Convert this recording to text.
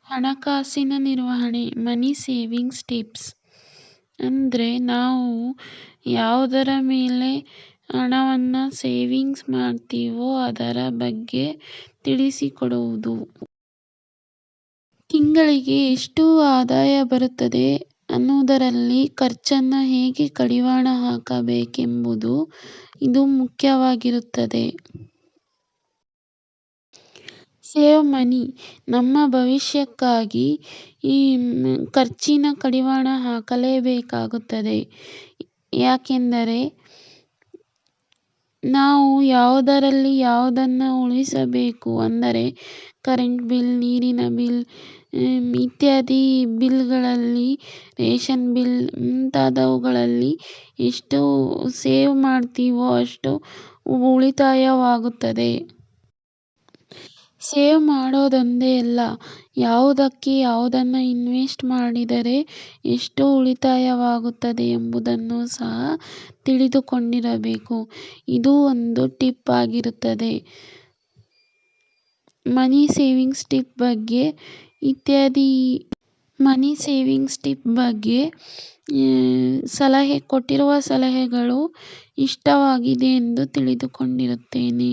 ಹಣಕಾಸಿನ ನಿರ್ವಹಣೆ, ಮನಿ savings tips ಅಂದರೆ ನಾವು ಯಾವುದರ ಮೇಲೆ ಹಣವನ್ನು ಸೇವಿಂಗ್ಸ್ ಮಾಡ್ತೀವೋ ಅದರ ಬಗ್ಗೆ ತಿಳಿಸಿಕೊಡುವುದು. ತಿಂಗಳಿಗೆ ಎಷ್ಟು ಆದಾಯ ಬರುತ್ತದೆ ಅನ್ನುವುದರಲ್ಲಿ ಖರ್ಚನ್ನು ಹೇಗೆ ಕಡಿವಾಣ ಹಾಕಬೇಕೆಂಬುದು ಇದು ಮುಖ್ಯವಾಗಿರುತ್ತದೆ. ಸೇವ್ ಮನಿ, ನಮ್ಮ ಭವಿಷ್ಯಕ್ಕಾಗಿ ಈ ಖರ್ಚಿನ ಕಡಿವಾಣ ಹಾಕಲೇಬೇಕಾಗುತ್ತದೆ. ಯಾಕೆಂದರೆ ನಾವು ಯಾವುದರಲ್ಲಿ ಯಾವುದನ್ನು ಉಳಿಸಬೇಕು ಅಂದರೆ ಕರೆಂಟ್ ಬಿಲ್, ನೀರಿನ ಬಿಲ್ ಇತ್ಯಾದಿ ಬಿಲ್ಗಳಲ್ಲಿ, ರೇಷನ್ ಬಿಲ್ ಮುಂತಾದವುಗಳಲ್ಲಿ ಎಷ್ಟು ಸೇವ್ ಮಾಡ್ತೀವೋ ಅಷ್ಟು ಉಳಿತಾಯವಾಗುತ್ತದೆ. ಸೇವ್ ಮಾಡೋದೊಂದೇ ಅಲ್ಲ, ಯಾವುದಕ್ಕೆ ಯಾವುದನ್ನು ಇನ್ವೆಸ್ಟ್ ಮಾಡಿದರೆ ಎಷ್ಟು ಉಳಿತಾಯವಾಗುತ್ತದೆ ಎಂಬುದನ್ನು ಸಹ ತಿಳಿದುಕೊಂಡಿರಬೇಕು. ಇದು ಒಂದು ಟಿಪ್ ಆಗಿರುತ್ತದೆ. ಮನಿ ಸೇವಿಂಗ್ಸ್ ಟಿಪ್ ಬಗ್ಗೆ ಮನಿ ಸೇವಿಂಗ್ಸ್ ಟಿಪ್ ಬಗ್ಗೆ ಕೊಟ್ಟಿರುವ ಸಲಹೆಗಳು ಇಷ್ಟವಾಗಿದೆ ಎಂದು ತಿಳಿದುಕೊಂಡಿರುತ್ತೇನೆ.